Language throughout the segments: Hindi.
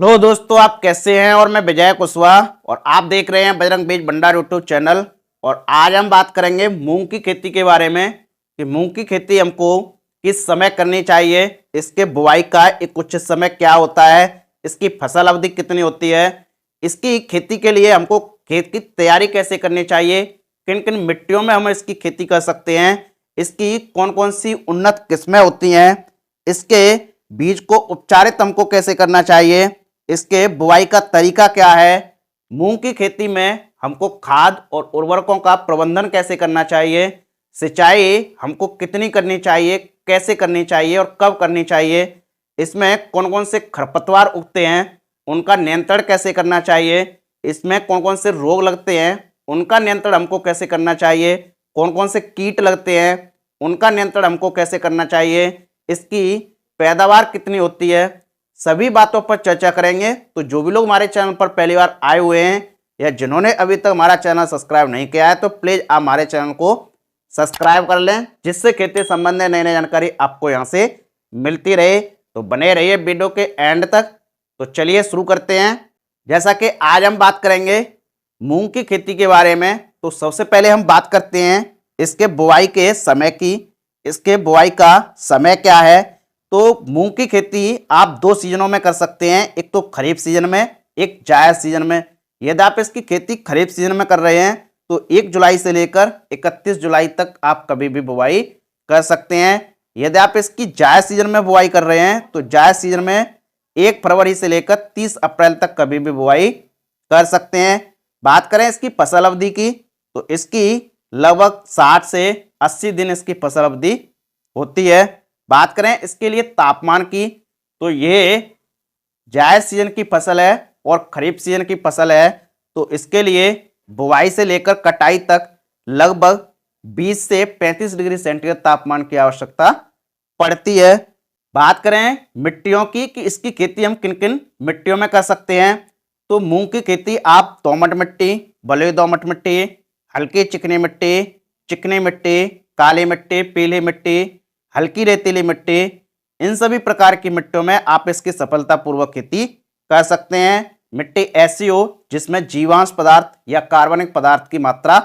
हेलो दोस्तों, आप कैसे हैं। और मैं विजय कुशवाहा और आप देख रहे हैं बजरंग बीज भंडार यूट्यूब चैनल। और आज हम बात करेंगे मूंग की खेती के बारे में कि मूंग की खेती हमको किस समय करनी चाहिए, इसके बुआई का एक उचित समय क्या होता है, इसकी फसल अवधि कितनी होती है, इसकी खेती के लिए हमको खेत की तैयारी कैसे करनी चाहिए, किन किन मिट्टियों में हम इसकी खेती कर सकते हैं, इसकी कौन कौन सी उन्नत किस्में होती हैं, इसके बीज को उपचारित हमको कैसे करना चाहिए, इसके बुआई का तरीका क्या है, मूंग की खेती में हमको खाद और उर्वरकों का प्रबंधन कैसे करना चाहिए, सिंचाई हमको कितनी करनी चाहिए, कैसे करनी चाहिए और कब करनी चाहिए, इसमें कौन कौन से खरपतवार उगते हैं उनका नियंत्रण कैसे करना चाहिए, इसमें कौन कौन से रोग लगते हैं उनका नियंत्रण हमको कैसे करना चाहिए, कौन कौन से कीट लगते हैं उनका नियंत्रण हमको कैसे करना चाहिए, इसकी पैदावार कितनी होती है, सभी बातों पर चर्चा करेंगे। तो जो भी लोग हमारे चैनल पर पहली बार आए हुए हैं या जिन्होंने अभी तक हमारा चैनल सब्सक्राइब नहीं किया है तो प्लीज़ आप हमारे चैनल को सब्सक्राइब कर लें, जिससे खेती संबंधी नई नई जानकारी आपको यहाँ से मिलती रहे। तो बने रहिए वीडियो के एंड तक। तो चलिए शुरू करते हैं। जैसा कि आज हम बात करेंगे मूंग की खेती के बारे में, तो सबसे पहले हम बात करते हैं इसके बुआई के समय की। इसके बुआई का समय क्या है। तो मूंग की खेती आप दो सीजनों में कर सकते हैं, एक तो खरीफ सीजन में, एक जायद सीजन में। यदि आप इसकी खेती खरीफ सीजन में कर रहे हैं तो 1 जुलाई से लेकर 31 जुलाई तक आप कभी भी बुआई कर सकते हैं। यदि आप इसकी जायद सीजन में बुआई कर रहे हैं तो जायद सीजन में 1 फरवरी से लेकर 30 अप्रैल तक कभी भी बुआई कर सकते हैं। बात करें इसकी फसल अवधि की, तो इसकी लगभग 60 से 80 दिन इसकी फसल अवधि होती है। बात करें इसके लिए तापमान की, तो ये जायद सीजन की फसल है और खरीफ सीजन की फसल है। तो इसके लिए बुआई से लेकर कटाई तक लगभग 20 से 35 डिग्री सेंटीग्रेड तापमान की आवश्यकता पड़ती है। बात करें मिट्टियों की कि इसकी खेती हम किन किन मिट्टियों में कर सकते हैं, तो मूंग की खेती आप दोमट मिट्टी, बलुई दोमट मिट्टी, हल्की चिकनी मिट्टी, काली मिट्टी, पीली मिट्टी, हल्की रेतीली मिट्टी, इन सभी प्रकार की मिट्टियों में आप इसकी सफलतापूर्वक खेती कर सकते हैं। मिट्टी ऐसी हो जिसमें जीवांश पदार्थ या कार्बनिक पदार्थ की मात्रा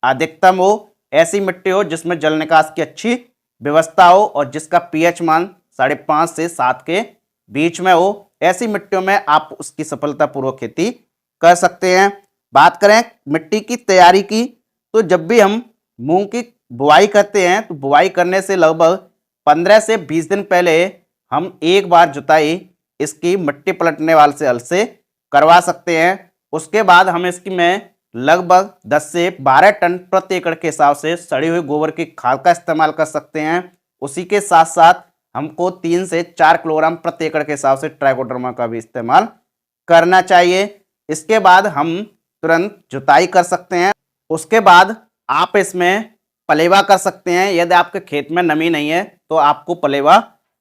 अधिकतम हो, ऐसी मिट्टी हो जिसमें जल निकास की अच्छी व्यवस्था हो और जिसका पीएच मान 5.5 से 7 के बीच में हो, ऐसी मिट्टियों में आप उसकी सफलतापूर्वक खेती कर सकते हैं। बात करें मिट्टी की तैयारी की, तो जब भी हम मूंग की बुआई करते हैं तो बुआई करने से लगभग 15 से 20 दिन पहले हम एक बार जुताई इसकी मिट्टी पलटने वाले से हल से करवा सकते हैं। उसके बाद हम इसकी में लगभग 10 से 12 टन प्रति एकड़ के हिसाब से सड़ी हुई गोबर की खाद का इस्तेमाल कर सकते हैं। उसी के साथ साथ हमको 3 से 4 किलोग्राम प्रति एकड़ के हिसाब से ट्राइकोडर्मा का भी इस्तेमाल करना चाहिए। इसके बाद हम तुरंत जुताई कर सकते हैं। उसके बाद आप इसमें पलेवा कर सकते हैं। यदि आपके खेत में नमी नहीं है तो आपको पलेवा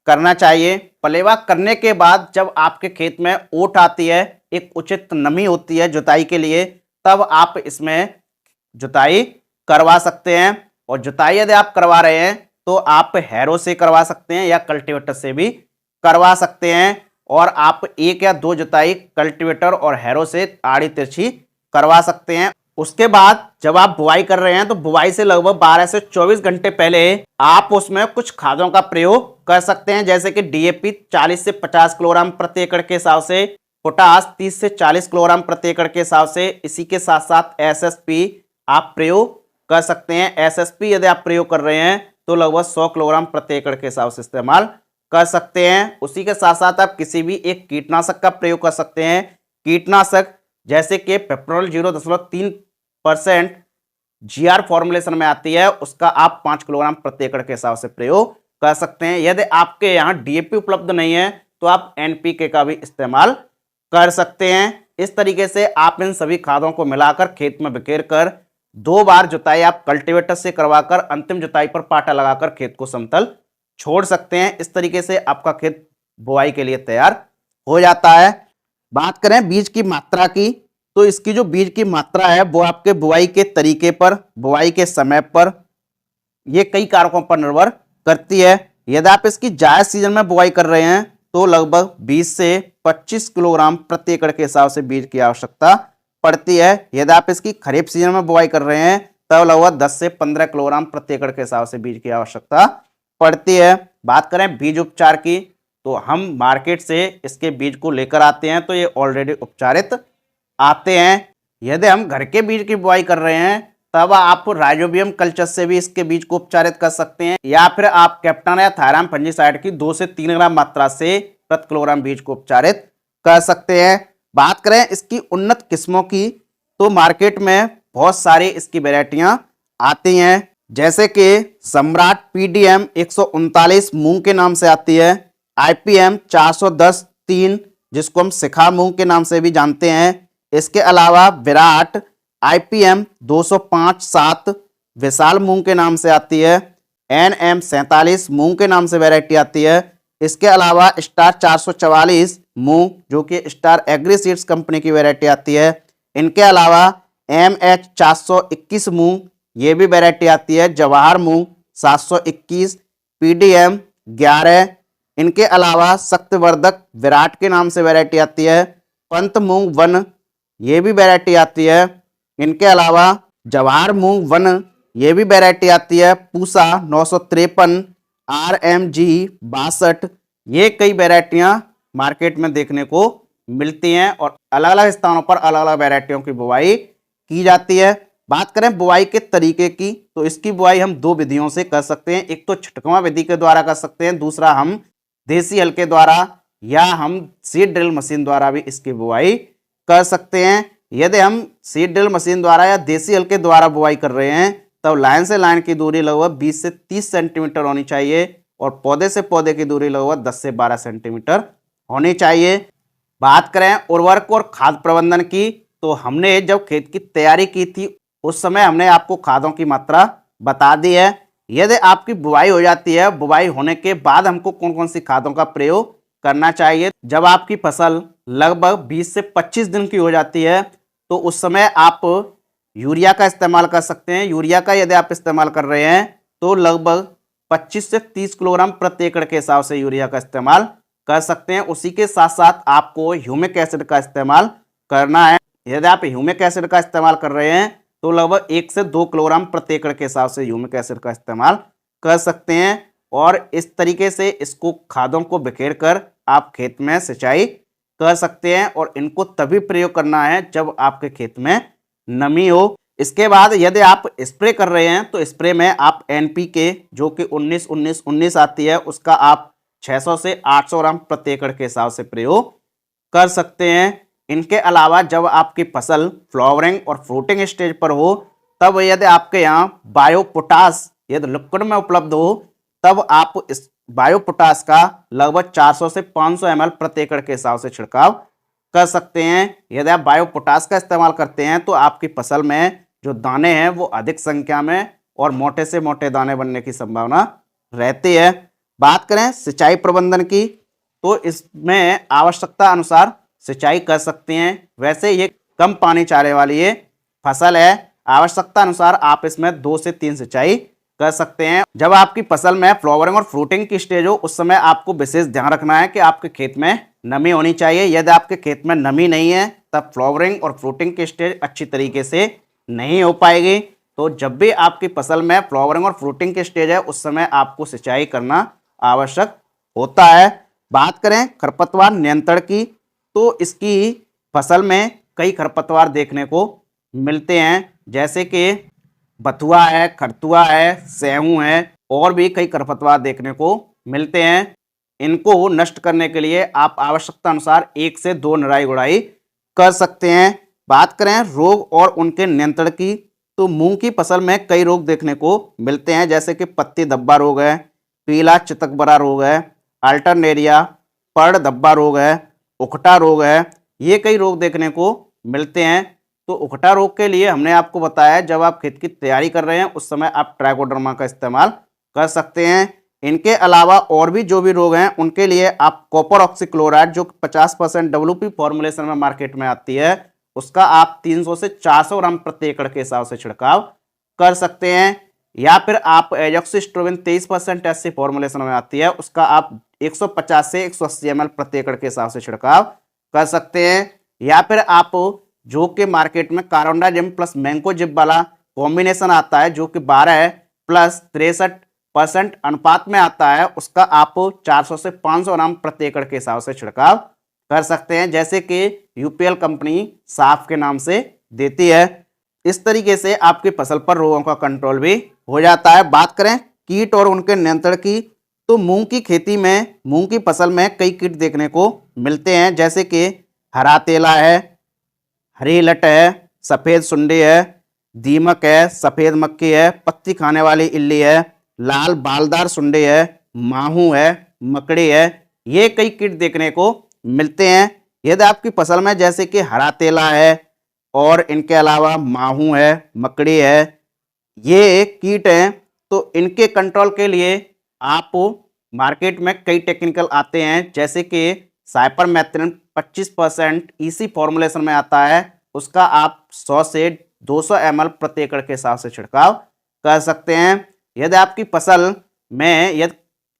करना चाहिए। पलेवा करने के बाद जब आपके खेत में ओट आती है, एक उचित नमी होती है जुताई के लिए, तब आप इसमें जुताई करवा सकते हैं। और जुताई यदि आप करवा रहे हैं तो आप हैरो से करवा सकते हैं या कल्टीवेटर से भी करवा सकते हैं। और आप 1 या 2 जुताई कल्टीवेटर और हैरो से आड़ी तिरछी करवा सकते हैं। उसके बाद जब आप बुआई कर रहे हैं तो बुआई से लगभग 12 से 24 घंटे पहले आप उसमें कुछ खादों का प्रयोग कर सकते हैं, जैसे कि डीएपी 40 से 50 किलोग्राम प्रति एकड़ के हिसाब से, पोटास 30 से 40 किलोग्राम प्रति एकड़ के हिसाब से। इसी के साथ साथ एसएसपी आप प्रयोग कर सकते हैं। एसएसपी यदि आप प्रयोग कर रहे हैं तो लगभग 100 किलोग्राम प्रति एकड़ के हिसाब से इस्तेमाल कर सकते हैं। उसी के साथ साथ आप किसी भी एक कीटनाशक का प्रयोग कर सकते हैं। कीटनाशक जैसे कि पेप्रोल 0.3% जीआर फॉर्मुलेशन में आती है, उसका आप 5 किलोग्राम प्रति एकड़ के हिसाब से प्रयोग कर सकते हैं। यदि आपके यहाँ डीएपी उपलब्ध नहीं है तो आप एनपीके का भी इस्तेमाल कर सकते हैं। इस तरीके से आप इन सभी खादों को मिलाकर खेत में बिखेर कर 2 बार जुताई आप कल्टीवेटर से करवाकर अंतिम जुताई पर पाटा लगाकर खेत को समतल छोड़ सकते हैं। इस तरीके से आपका खेत बुआई के लिए तैयार हो जाता है। बात करें बीज की मात्रा की, तो इसकी जो बीज की मात्रा है वो आपके बुआई के तरीके पर, बुआई के समय पर, ये कई कारकों पर निर्भर करती है। यदि आप इसकी जायद सीजन में बुआई कर रहे हैं तो लगभग 20 से 25 किलोग्राम प्रति एकड़ के हिसाब से बीज की आवश्यकता पड़ती है। यदि आप इसकी खरीफ सीजन में बुआई कर रहे हैं तब लगभग 10 से 15 किलोग्राम प्रति एकड़ के हिसाब से बीज की आवश्यकता पड़ती है। बात करें बीज उपचार की, तो हम मार्केट से इसके बीज को लेकर आते हैं तो ये ऑलरेडी उपचारित आते हैं। यदि हम घर के बीज की बुआई कर रहे हैं तब आप राइजोबियम कल्चर से भी इसके बीज को उपचारित कर सकते हैं, या फिर आप कैप्टन या थायराम फंजीसाइड की 2 से 3 ग्राम मात्रा से प्रति किलोग्राम बीज को उपचारित कर सकते हैं। बात करें इसकी उन्नत किस्मों की, तो मार्केट में बहुत सारी इसकी वैरायटियां आती हैं, जैसे कि सम्राट PDM 139 मूंग के नाम से आती है, IPM 410-3 जिसको हम शिखा मूंग के नाम से भी जानते हैं। इसके अलावा विराट IPM 205-7 विशाल मूंग के नाम से आती है, NM 47 मूंग के नाम से वैरायटी आती है। इसके अलावा स्टार 444 मूंग जो कि स्टार एग्री सीड्स कंपनी की वैरायटी आती है। इनके अलावा MH 421 मूंग ये भी वैरायटी आती है। जवाहर मूंग 721, PDM 11। इनके अलावा शक्तिवर्धक विराट के नाम से वैरायटी आती है। पंत मूंग 1 ये भी वैरायटी आती है। इनके अलावा जवाहर मूंग 1 ये भी वैरायटी आती है। पूसा 953, RMG 62 ये कई वैरायटियां मार्केट में देखने को मिलती हैं और अलग अलग स्थानों पर अलग अलग वैरायटियों की बुआई की जाती है। बात करें बुआई के तरीके की, तो इसकी बुआई हम 2 विधियों से कर सकते हैं। एक तो छिटकवा विधि के द्वारा कर सकते हैं, दूसरा हम देसी हल के द्वारा या हम सीड ड्रिल मशीन द्वारा भी इसकी बुआई कर सकते हैं। यदि हम सीड ड्रिल मशीन द्वारा या देसी हल के द्वारा बुआई कर रहे हैं तब लाइन से लाइन की दूरी लगभग 20 से 30 सेंटीमीटर होनी चाहिए और पौधे से पौधे की दूरी लगभग 10 से 12 सेंटीमीटर होनी चाहिए। बात करें उर्वरक और खाद प्रबंधन की, तो हमने जब खेत की तैयारी की थी उस समय हमने आपको खादों की मात्रा बता दी है। यदि आपकी बुआई हो जाती है, बुआई होने के बाद हमको कौन कौन सी खादों का प्रयोग करना चाहिए, जब आपकी फसल लगभग 20 से 25 दिन की हो जाती है तो उस समय आप यूरिया का इस्तेमाल कर सकते हैं। यूरिया का यदि आप इस्तेमाल कर रहे हैं तो लगभग 25 से 30 किलोग्राम प्रति एकड़ के हिसाब से यूरिया का इस्तेमाल कर सकते हैं। उसी के साथ साथ आपको ह्यूमिक एसिड का इस्तेमाल करना है। यदि आप ह्यूमिक एसिड का इस्तेमाल कर रहे हैं तो लगभग 1 से 2 किलोग्राम प्रति एकड़ के हिसाब से ह्यूमिक एसिड का इस्तेमाल कर सकते हैं और इस तरीके से इसको खादों को बिखेर कर आप खेत में सिंचाई कर सकते हैं और इनको तभी प्रयोग करना है जब आपके खेत में नमी हो। इसके बाद यदि आप स्प्रे कर रहे हैं तो स्प्रे में आप NPK जो कि 19-19-19 आती है उसका आप 600 से 800 ग्राम प्रति एकड़ के हिसाब से प्रयोग कर सकते हैं। इनके अलावा जब आपकी फसल फ्लावरिंग और फ्रूटिंग स्टेज पर हो तब यदि आपके यहाँ बायो पोटास यदि लिक्विड में उपलब्ध हो तब आप इस बायो पोटास का लगभग 400 से 500 ml प्रति एकड़ के हिसाब से छिड़काव कर सकते हैं। यदि आप बायो पोटास का इस्तेमाल करते हैं तो आपकी फसल में जो दाने हैं वो अधिक संख्या में और मोटे से मोटे दाने बनने की संभावना रहती है। बात करें सिंचाई प्रबंधन की, तो इसमें आवश्यकता अनुसार सिंचाई कर सकते हैं। वैसे ये कम पानी चाहने वाली ये फसल है, आवश्यकता अनुसार आप इसमें 2 से 3 सिंचाई कर सकते हैं। जब आपकी फसल में फ्लावरिंग और फ्रूटिंग की स्टेज हो उस समय आपको विशेष ध्यान रखना है कि आपके खेत में नमी होनी चाहिए। यदि आपके खेत में नमी नहीं है तब फ्लावरिंग और फ्रूटिंग की स्टेज अच्छी तरीके से नहीं हो पाएगी। तो जब भी आपकी फसल में फ्लावरिंग और फ्रूटिंग की स्टेज है उस समय आपको सिंचाई करना आवश्यक होता है। बात करें खरपतवार नियंत्रण की, तो इसकी फसल में कई खरपतवार देखने को मिलते हैं, जैसे कि बथुआ है, खरतुआ है, सेहू है और भी कई खरपतवार देखने को मिलते हैं। इनको नष्ट करने के लिए आप आवश्यकता अनुसार 1 से 2 निराई गुड़ाई कर सकते हैं। बात करें रोग और उनके नियंत्रण की, तो मूंग की फसल में कई रोग देखने को मिलते हैं, जैसे कि पत्ती धब्बा रोग है, पीला चितकबरा रोग है, अल्टरनेरिया, पड़ धब्बा रोग है, उकटा रोग है, ये कई रोग देखने को मिलते हैं। तो उकटा रोग के लिए हमने आपको बताया जब आप खेत की तैयारी कर रहे हैं उस समय आप ट्राइकोडर्मा का इस्तेमाल कर सकते हैं। इनके अलावा और भी जो भी रोग हैं उनके लिए आप कॉपर ऑक्सीक्लोराइड जो 50% WP फॉर्मुलेशन में मार्केट में आती है उसका आप 300 से 400 ग्राम प्रति एकड़ के हिसाब से छिड़काव कर सकते हैं, या फिर आप एजॉक्सिस्ट्रोबिन 23% SC फॉर्मुलेशन में आती है उसका आप 150 से 180 ml प्रति एकड़ के हिसाब से छिड़काव कर सकते हैं। या फिर आप जो कि मार्केट में कार्बोंडाजिम प्लस मैंकोजिब वाला कॉम्बिनेशन आता है जो कि 12 प्लस 63% अनुपात में आता है, उसका आप 400 से 500 ग्राम प्रति एकड़ के हिसाब से छिड़काव कर सकते हैं, जैसे कि यूपीएल कंपनी साफ के नाम से देती है। इस तरीके से आपकी फसल पर रोगों का कंट्रोल भी हो जाता है। बात करें कीट और उनके नियंत्रण की, तो मूंग की खेती में, मूंग की फसल में कई कीट देखने को मिलते हैं, जैसे कि हरा तेला है, हरी लट है, सफेद सुंडी है, दीमक है, सफेद मक्खी है, पत्ती खाने वाली इल्ली है, लाल बालदार सुंडी है, माहू है, मकड़ी है, ये कई कीट देखने को मिलते हैं। यदि आपकी फसल में जैसे कि हरा तेला है और इनके अलावा माहू है, मकड़ी है, ये कीट हैं, तो इनके कंट्रोल के लिए आप मार्केट में कई टेक्निकल आते हैं, जैसे कि साइपरमेथ्रिन 25% ईसी फॉर्मुलेशन में आता है, उसका आप 100 से 200 ml प्रति एकड़ के हिसाब से छिड़काव कर सकते हैं। यदि आपकी फसल में यदि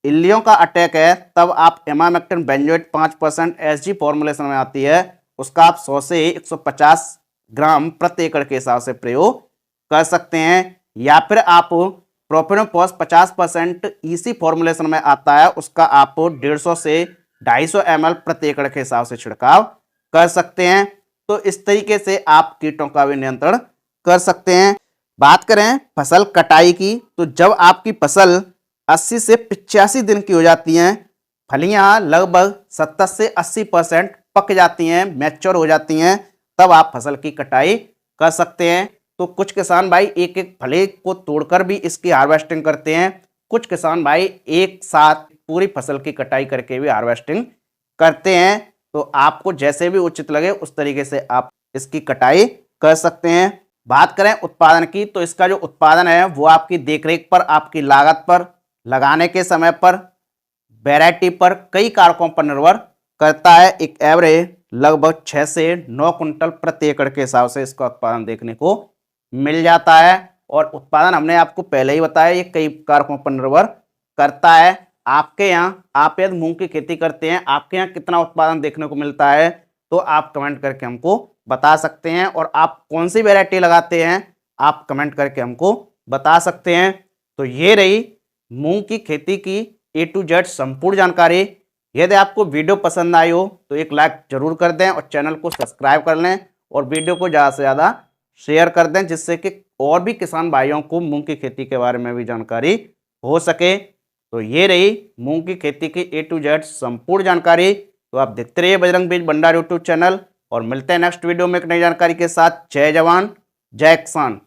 इल्लियों का अटैक है, तब आप इमामेक्टिन बेंजोएट 5% एसजी फॉर्मुलेशन में आती है, उसका आप 100 से 150 ग्राम प्रति एकड़ के हिसाब से प्रयोग कर सकते हैं। या फिर आप प्रोपिनोफॉस 50% ईसी फॉर्मुलेशन में आता है, उसका आप 150 से 250 ml प्रति एकड़ के हिसाब से छिड़काव कर सकते हैं। तो इस तरीके से आप कीटों का भी नियंत्रण कर सकते हैं। बात करें फसल कटाई की, तो जब आपकी फसल 80 से 85 दिन की हो जाती हैं, फलियां लगभग 70 से 80% पक जाती हैं, मैच्योर हो जाती हैं, तब आप फसल की कटाई कर सकते हैं। तो कुछ किसान भाई एक एक फली को तोड़कर भी इसकी हार्वेस्टिंग करते हैं, कुछ किसान भाई एक साथ पूरी फसल की कटाई करके भी हार्वेस्टिंग करते हैं। तो आपको जैसे भी उचित लगे उस तरीके से आप इसकी कटाई कर सकते हैं। बात करें उत्पादन की, तो इसका जो उत्पादन है वो आपकी देखरेख पर, आपकी लागत पर, लगाने के समय पर, वैरायटी पर, कई कारकों पर निर्भर करता है। एक एवरेज लगभग 6 से 9 कुंटल प्रति एकड़ के हिसाब से इसका उत्पादन देखने को मिल जाता है। और उत्पादन हमने आपको पहले ही बताया, ये कई कारकों पर निर्भर करता है। आपके यहाँ, आप यदि मूंग की खेती करते हैं, आपके यहाँ कितना उत्पादन देखने को मिलता है, तो आप कमेंट करके हमको बता सकते हैं। और आप कौन सी वैरायटी लगाते हैं, आप कमेंट करके हमको बता सकते हैं। तो ये रही मूंग की खेती की A to Z संपूर्ण जानकारी। यदि आपको वीडियो पसंद आई हो तो एक लाइक जरूर कर दें और चैनल को सब्सक्राइब कर लें और वीडियो को ज़्यादा से ज़्यादा शेयर कर दें, जिससे कि और भी किसान भाइयों को मूंग की खेती के बारे में भी जानकारी हो सके। तो ये रही मूंग की खेती की A to Z संपूर्ण जानकारी। तो आप देखते रहिए बजरंग बीज भंडार यूट्यूब चैनल और मिलते हैं नेक्स्ट वीडियो में एक नई जानकारी के साथ। जय जवान जय किसान।